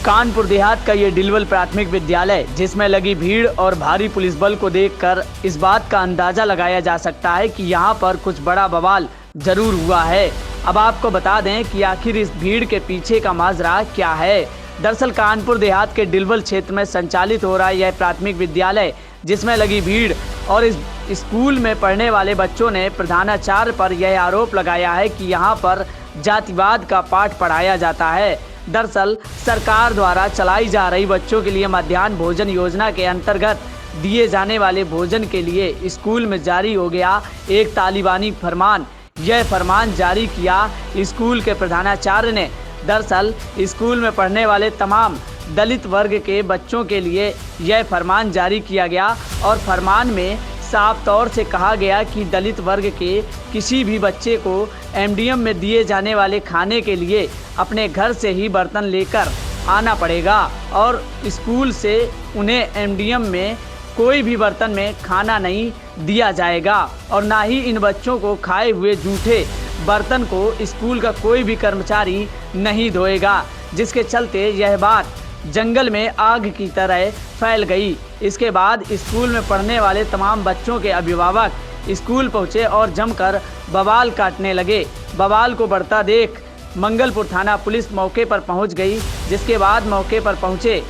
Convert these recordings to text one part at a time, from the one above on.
कानपुर देहात का ये डिलवल प्राथमिक विद्यालय, जिसमें लगी भीड़ और भारी पुलिस बल को देखकर इस बात का अंदाजा लगाया जा सकता है कि यहाँ पर कुछ बड़ा बवाल जरूर हुआ है। अब आपको बता दें कि आखिर इस भीड़ के पीछे का माजरा क्या है। दरअसल कानपुर देहात के डिलवल क्षेत्र में संचालित हो रहा यह प्राथमिक विद्यालय, जिसमें लगी भीड़ और इस स्कूल में पढ़ने वाले बच्चों ने प्रधानाचार्य पर यह आरोप लगाया है कि यहाँ पर जातिवाद का पाठ पढ़ाया जाता है। दरअसल सरकार द्वारा चलाई जा रही बच्चों के लिए मध्याह्न भोजन योजना के अंतर्गत दिए जाने वाले भोजन के लिए स्कूल में जारी हो गया एक तालिबानी फरमान। यह फरमान जारी किया स्कूल के प्रधानाचार्य ने। दरअसल स्कूल में पढ़ने वाले तमाम दलित वर्ग के बच्चों के लिए यह फरमान जारी किया गया और फरमान में साफ तौर से कहा गया कि दलित वर्ग के किसी भी बच्चे को एमडीएम में दिए जाने वाले खाने के लिए अपने घर से ही बर्तन लेकर आना पड़ेगा और स्कूल से उन्हें एमडीएम में कोई भी बर्तन में खाना नहीं दिया जाएगा और ना ही इन बच्चों को खाए हुए जूठे बर्तन को स्कूल का कोई भी कर्मचारी नहीं धोएगा, जिसके चलते यह बात जंगल में आग की तरह फैल गई। इसके बाद स्कूल में पढ़ने वाले तमाम बच्चों के अभिभावक स्कूल पहुंचे और जमकर बवाल काटने लगे। बवाल को बढ़ता देख मंगलपुर थाना पुलिस मौके पर पहुंच गई, जिसके बाद मौके पर पहुंचे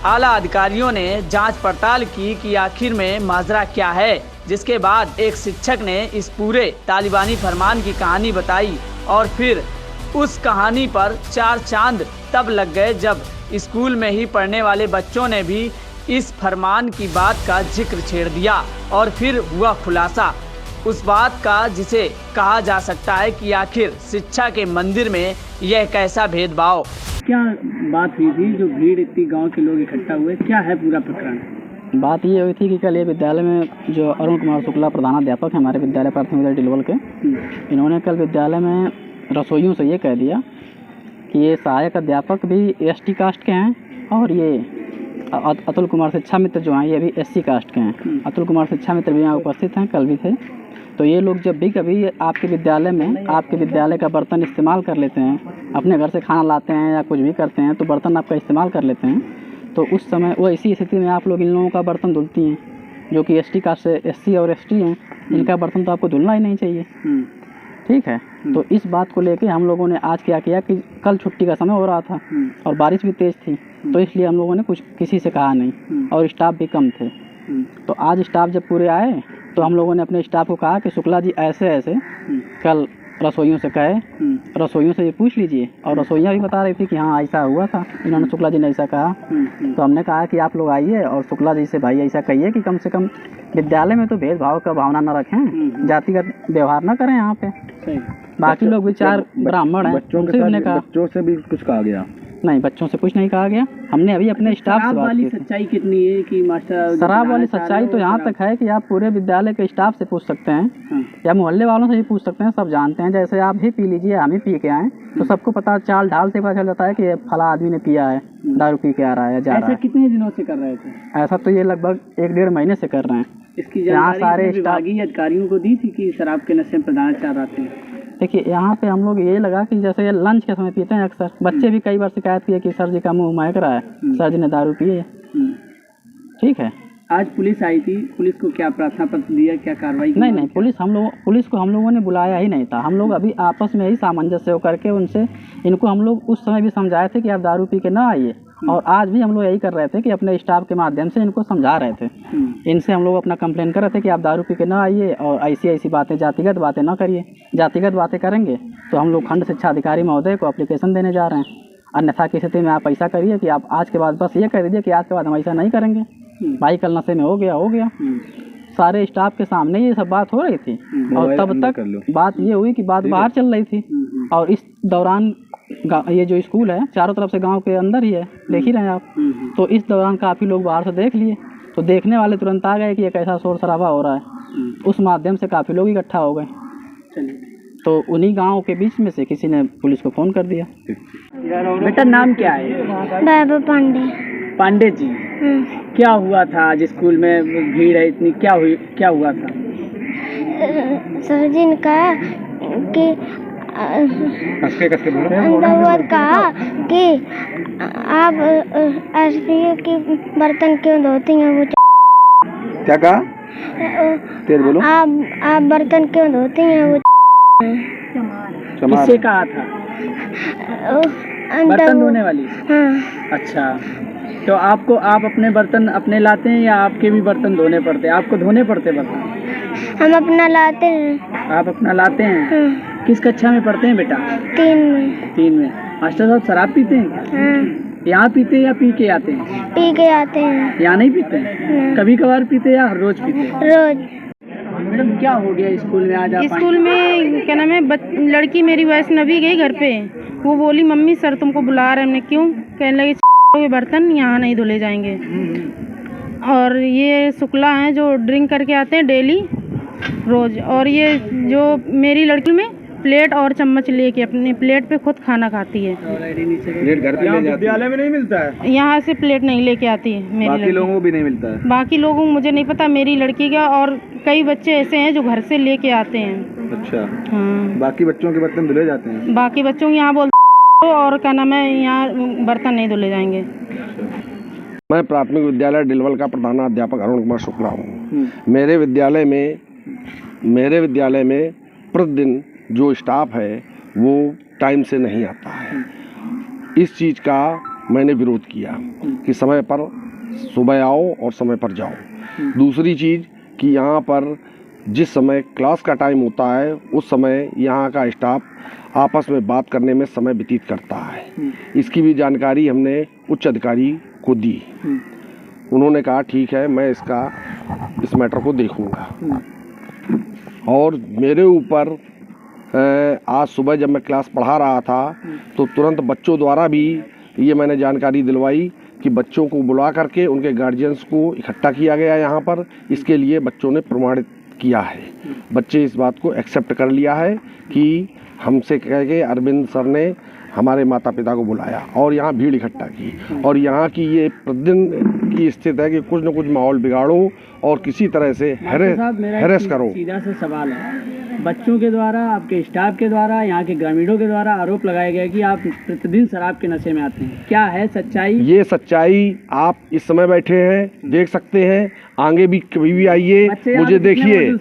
आला अधिकारियों ने जांच पड़ताल की कि आखिर में माजरा क्या है। जिसके बाद एक शिक्षक ने इस पूरे तालिबानी फरमान की कहानी बताई और फिर उस कहानी पर चार चांद तब लग गए जब स्कूल में ही पढ़ने वाले बच्चों ने भी इस फरमान की बात का जिक्र छेड़ दिया और फिर हुआ खुलासा उस बात का जिसे कहा जा सकता है कि आखिर शिक्षा के मंदिर में यह कैसा भेदभाव। क्या बात हुई थी जो भीड़ इतनी गांव के लोग इकट्ठा हुए, क्या है पूरा प्रकरण? बात ये हुई थी कि कल ये विद्यालय में जो अरुण कुमार शुक्ला प्रधानाध्यापक हैं हमारे विद्यालय प्राथमिक विद्यालय डिलवल के, इन्होंने कल विद्यालय में रसोइयों से ये कह दिया कि ये सहायक अध्यापक भी एसटी कास्ट के हैं और ये अतुल कुमार शिक्षा मित्र जो हैं ये भी एससी कास्ट के हैं। अतुल कुमार शिक्षा मित्र भी यहाँ उपस्थित हैं, कल भी थे। तो ये लोग जब भी कभी आपके विद्यालय में आपके विद्यालय का बर्तन इस्तेमाल कर लेते हैं, अपने घर से खाना लाते हैं या कुछ भी करते हैं तो बर्तन आपका इस्तेमाल कर लेते हैं, तो उस समय वो इसी स्थिति में आप लोग इन लोगों का बर्तन धुलती हैं जो कि एसटी कास्ट से एससी और एसटी हैं, इनका बर्तन तो आपको धुलना ही नहीं चाहिए। ठीक है, तो इस बात को लेके हम लोगों ने आज क्या किया कि कल छुट्टी का समय हो रहा था और बारिश भी तेज़ थी, तो इसलिए हम लोगों ने कुछ किसी से कहा नहीं और स्टाफ भी कम थे। तो आज स्टाफ जब पूरे आए तो हम लोगों ने अपने स्टाफ को कहा कि शुक्ला जी ऐसे ऐसे कल रसोइयों से कहे, रसोइयों से ये पूछ लीजिए। और रसोइयाँ भी बता रही थी कि हाँ ऐसा हुआ था, इन्होंने शुक्ला जी ने ऐसा कहा। तो हमने कहा कि आप लोग आइए और शुक्ला जी से भाई ऐसा कहिए कि कम से कम विद्यालय में तो भेदभाव का भावना न रखें, जातिगत व्यवहार न करें यहाँ पे। बाकी लोग भी चार ब्राह्मण हैं, बच्चों से भी कुछ कहा गया? नहीं, बच्चों से कुछ नहीं कहा गया। हमने अभी अपने स्टाफ से बात की। सच्चाई कितनी है कि मास्टर शराब वाली सच्चाई तो यहाँ तक है कि आप पूरे विद्यालय के स्टाफ से पूछ सकते हैं या मोहल्ले वालों से भी पूछ सकते हैं, सब जानते हैं। जैसे आप भी पी लीजिए, हम ही पी के आए तो सबको पता चाल ढाल से पता चल जाता है कि ये फला आदमी ने पिया है, दारू पी के आ रहा है, जा रहा है। ऐसा कितने दिनों से कर रहे थे? ऐसा तो ये लगभग 1-1.5 महीने से कर रहे हैं। इसकी जानकारी सारे विभागीय अधिकारियों को दी थी कि शराब के नशे में प्रधानाचार्य आते हैं? देखिए यहाँ पे हम लोग ये लगा कि जैसे ये लंच के समय पीते हैं अक्सर, बच्चे भी कई बार शिकायत की है कि सर जी का मुंह महक रहा है, सर जी ने दारू पी है। ठीक है, आज पुलिस आई थी, पुलिस को क्या प्रार्थना पत्र दिया, क्या कार्रवाई? नहीं, पुलिस को हम लोगों ने बुलाया ही नहीं था। हम लोग अभी आपस में ही सामंजस्य होकर के उनसे इनको हम लोग उस समय भी समझाए थे कि आप दारू पी के ना आइए, और आज भी हम लोग यही कर रहे थे कि अपने स्टाफ के माध्यम से इनको समझा रहे थे। इनसे हम लोग अपना कंप्लेन कर रहे थे कि आप दारू पी के ना आइए और ऐसी बातें, जातिगत बातें ना करिए। जातिगत बातें करेंगे तो हम लोग खंड शिक्षा अधिकारी महोदय को एप्लीकेशन देने जा रहे हैं। अन्यथा की स्थिति में आप ऐसा करिए कि आप आज के बाद बस ये कह दीजिए कि आज के बाद हम ऐसा नहीं करेंगे, भाई कल नशे में हो गया। सारे स्टाफ के सामने ये सब बात हो रही थी और तब तक बात ये हुई कि बात बाहर चल रही थी। और इस दौरान ये जो स्कूल है चारों तरफ से गांव के अंदर ही है, देख ही रहे हैं आप। तो इस दौरान काफ़ी लोग बाहर से देख लिए, तो देखने वाले तुरंत आ गए कि ये कैसा शोर शराबा हो रहा है। उस माध्यम से काफ़ी लोग इकट्ठा हो गए, तो उन्हीं गाँव के बीच में से किसी ने पुलिस को फ़ोन कर दिया। बेटा नाम क्या है? बाबा पांडे जी। क्या हुआ था आज स्कूल में, भीड़ है इतनी, क्या हुआ था? सर जी ने कहा कि कहा कि आप एसपीओ की बर्तन क्यों धोती हैं? वो क्या कहा? तेज बोलो। आप बर्तन क्यों धोती हैं? वो चमार। किससे कहा था? बर्तन धोने वाली? हाँ। अच्छा, तो आपको आप अपने बर्तन अपने लाते हैं या आपके भी बर्तन धोने पड़ते हैं? आपको धोने पड़ते बर्तन? हम अपना लाते हैं। आप अपना लाते हैं? हाँ। किस कक्षा में पढ़ते हैं बेटा? 3 में। 3 में। मास्टर साहब शराब पीते हैं क्या? हाँ। यहाँ पीते हैं या पी के आते हैं? पी के आते हैं। यहाँ नहीं पीते हैं? कभी कभार पीते हैं या हर रोज पीते हैं? रोज। मैडम क्या हो गया स्कूल में आज? आप स्कूल में क्या नाम है, लड़की मेरी वैष्णवी गई घर पे। वो बोली मम्मी सर तुमको बुला रहे हैं। हमने क्यों? कहने लगी के बर्तन यहाँ नहीं धुले जाएंगे। और ये शुक्ला हैं जो ड्रिंक करके आते हैं डेली रोज। और ये जो मेरी लड़की में प्लेट और चम्मच लेके अपने प्लेट पे खुद खाना खाती है। प्लेट घर पे ले जाती है? विद्यालय में नहीं मिलता है? यहाँ से प्लेट नहीं लेके आती है मेरी बाकी लोगों को भी नहीं मिलता है? बाकी लोगों को मुझे नहीं पता, मेरी लड़की का। और कई बच्चे ऐसे हैं जो घर से लेके आते हैं। अच्छा। हाँ, बाकी बच्चों के बर्तन धुले जाते हैं? बाकी बच्चों को यहाँ बोलते और क्या नाम है, यहाँ बर्तन नहीं धुले जाएंगे। मैं प्राथमिक विद्यालय डिलवल का प्रधानाध्यापक अरुण कुमार शुक्ला हूँ। मेरे विद्यालय में प्रतिदिन जो स्टाफ है वो टाइम से नहीं आता है। इस चीज़ का मैंने विरोध किया कि समय पर सुबह आओ और समय पर जाओ। दूसरी चीज़ कि यहाँ पर जिस समय क्लास का टाइम होता है उस समय यहाँ का स्टाफ आपस में बात करने में समय व्यतीत करता है। इसकी भी जानकारी हमने उच्च अधिकारी को दी। उन्होंने कहा ठीक है, मैं इस मैटर को देखूँगा। और मेरे ऊपर आज सुबह जब मैं क्लास पढ़ा रहा था तो तुरंत बच्चों द्वारा भी ये मैंने जानकारी दिलवाई कि बच्चों को बुला करके उनके गार्जियंस को इकट्ठा किया गया यहाँ पर। इसके लिए बच्चों ने प्रमाणित किया है। बच्चे इस बात को एक्सेप्ट कर लिया है कि हमसे कह के अरविंद सर ने हमारे माता पिता को बुलाया और यहाँ भीड़ इकट्ठा की। और यहाँ की ये प्रतिदिन की स्थिति है कि कुछ न कुछ माहौल बिगाड़ो और किसी तरह से हैरेस करो। सीधा सा सवाल है, बच्चों के द्वारा, आपके स्टाफ के द्वारा, यहाँ के ग्रामीणों के द्वारा आरोप लगाया गया कि आप प्रतिदिन शराब के नशे में आते हैं। क्या है सच्चाई? ये सच्चाई आप इस समय बैठे हैं देख सकते हैं, आगे भी कभी भी आइए मुझे देखिए।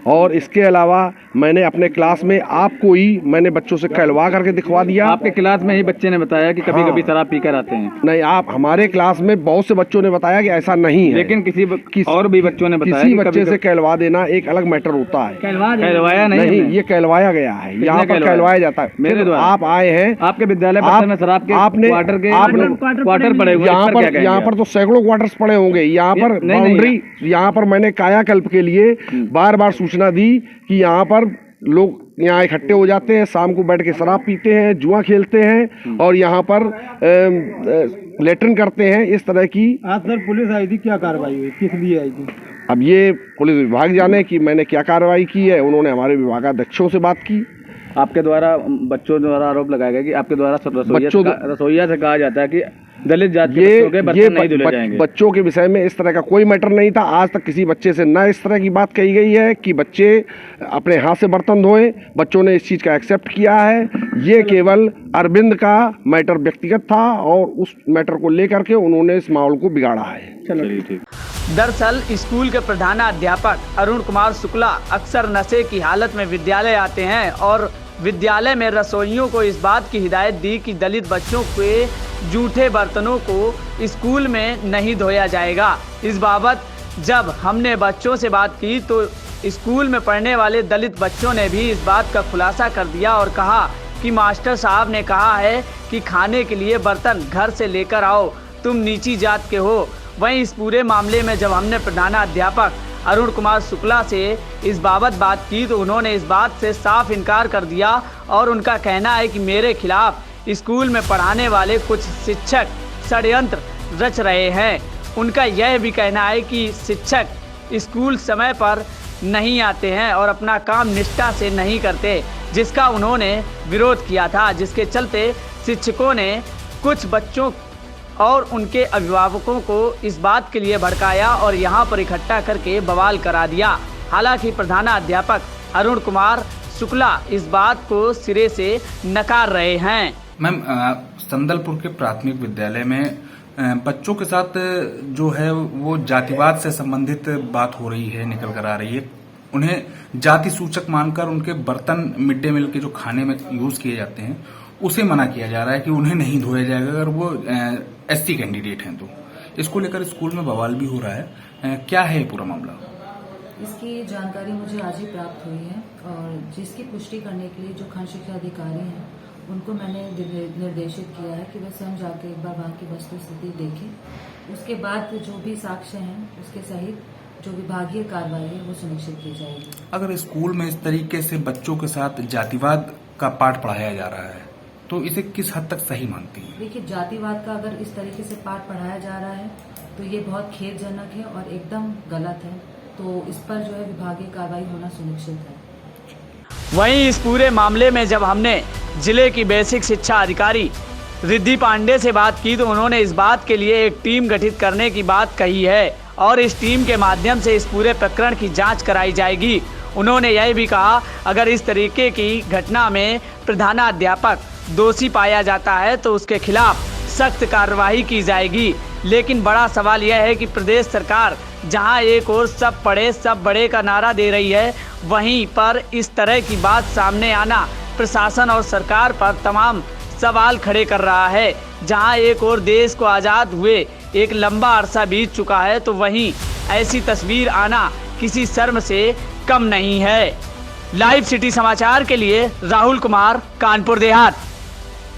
और इसके अलावा मैंने अपने क्लास में आपको ही मैंने बच्चों से कहलवा करके दिखवा दिया। आपके क्लास में ही बच्चे ने बताया कि कभी कभी शराब पीकर आते हैं? नहीं, आप हमारे क्लास में बहुत से बच्चों ने बताया कि ऐसा नहीं है। लेकिन और भी बच्चों ने बताया किसी बच्चे से कहलवा देना एक अलग मैटर होता है। कहलवाया नहीं, ये कहलवाया गया है, यहाँ पर कहलवाया जाता है। मेरे द्वारा आप आए हैं, आपके विद्यालय में शराब के क्वार्टर पड़े हुए। यहाँ पर तो सैकड़ों क्वार्टर्स पड़े होंगे। यहाँ पर बाउंड्री, यहाँ पर मैंने कायाकल्प के लिए बार बार सूचना दी कि यहाँ पर लोग यहाँ इकट्ठे हो जाते हैं, शाम को बैठ के शराब पीते हैं, जुआ खेलते हैं और यहाँ पर लेटरिन करते हैं। इस तरह की। आज सर पुलिस आई थी, क्या कार्रवाई हुई, किस लिए आई थी? अब ये पुलिस विभाग जाने कि मैंने क्या कार्रवाई की है। उन्होंने हमारे विभागाध्यक्षों से बात की। आपके द्वारा बच्चों द्वारा आरोप लगाया गया कि आपके द्वारा रसोइया से कहा जाता है कि दलित जाति के बच्चों के बर्तन नहीं धुले जाएंगे। बच्चों के विषय में इस तरह का कोई मैटर नहीं था। आज तक किसी बच्चे से न इस तरह की बात कही गई है कि बच्चे अपने हाथ से बर्तन धोएं। बच्चों ने इस चीज़ का एक्सेप्ट किया है। ये केवल अरविंद का मैटर व्यक्तिगत था और उस मैटर को लेकर के उन्होंने इस माहौल को बिगाड़ा है। चलिए ठीक। दरअसल स्कूल के प्रधानाध्यापक अरुण कुमार शुक्ला अक्सर नशे की हालत में विद्यालय आते हैं और विद्यालय में रसोइयों को इस बात की हिदायत दी कि दलित बच्चों के जूठे बर्तनों को स्कूल में नहीं धोया जाएगा। इस बाबत जब हमने बच्चों से बात की तो स्कूल में पढ़ने वाले दलित बच्चों ने भी इस बात का खुलासा कर दिया और कहा कि मास्टर साहब ने कहा है कि खाने के लिए बर्तन घर से लेकर आओ, तुम नीची जात के हो। वहीं इस पूरे मामले में जब हमने प्रधानाध्यापक अरुण कुमार शुक्ला से इस बाबत बात की तो उन्होंने इस बात से साफ इनकार कर दिया और उनका कहना है कि मेरे खिलाफ स्कूल में पढ़ाने वाले कुछ शिक्षक षड्यंत्र रच रहे हैं। उनका यह भी कहना है कि शिक्षक स्कूल समय पर नहीं आते हैं और अपना काम निष्ठा से नहीं करते, जिसका उन्होंने विरोध किया था, जिसके चलते शिक्षकों ने कुछ बच्चों और उनके अभिभावकों को इस बात के लिए भड़काया और यहाँ पर इकट्ठा करके बवाल करा दिया। हालांकि प्रधानाध्यापक अरुण कुमार शुक्ला इस बात को सिरे से नकार रहे हैं। मैम, संदलपुर के प्राथमिक विद्यालय में बच्चों के साथ जो है वो जातिवाद से संबंधित बात हो रही है, निकल कर आ रही है। उन्हें जाति सूचक मानकर उनके बर्तन मिड डे मील के जो खाने में यूज किए जाते हैं उसे मना किया जा रहा है कि उन्हें नहीं धोया जाएगा अगर वो एससी कैंडिडेट हैं। तो इसको लेकर स्कूल में बवाल भी हो रहा है। क्या है पूरा मामला? इसकी जानकारी मुझे आज ही प्राप्त हुई है और जिसकी पुष्टि करने के लिए जो खंड शिक्षा अधिकारी हैं उनको मैंने निर्देशित किया है कि वे स्वयं जाकर एक बार वहाँ की वस्तु स्थिति देखें। उसके बाद जो भी साक्ष्य हैं उसके सहित जो विभागीय कार्रवाई है वो सुनिश्चित की जाएगी। अगर स्कूल में इस तरीके से बच्चों के साथ जातिवाद का पाठ पढ़ाया जा रहा है तो इसे किस हद तक सही मानती हैं? देखिए, जातिवाद का अगर इस तरीके से पाठ पढ़ाया जा रहा है तो ये बहुत खेदजनक है और एकदम गलत है। तो इस पर जो है विभागीय कार्रवाई होना सुनिश्चित है। वहीं इस पूरे मामले में जब हमने जिले की बेसिक शिक्षा अधिकारी रिद्धि पांडे से बात की तो उन्होंने इस बात के लिए एक टीम गठित करने की बात कही है और इस टीम के माध्यम से इस पूरे प्रकरण की जांच कराई जाएगी। उन्होंने यह भी कहा अगर इस तरीके की घटना में प्रधानाध्यापक दोषी पाया जाता है तो उसके खिलाफ सख्त कार्रवाई की जाएगी। लेकिन बड़ा सवाल यह है कि प्रदेश सरकार जहां एक ओर सब पढ़े सब बड़े का नारा दे रही है, वहीं पर इस तरह की बात सामने आना प्रशासन और सरकार पर तमाम सवाल खड़े कर रहा है। जहां एक ओर देश को आज़ाद हुए एक लंबा अरसा बीत चुका है तो वहीं ऐसी तस्वीर आना किसी शर्म से कम नहीं है। लाइव सिटी समाचार के लिए राहुल कुमार, कानपुर देहात।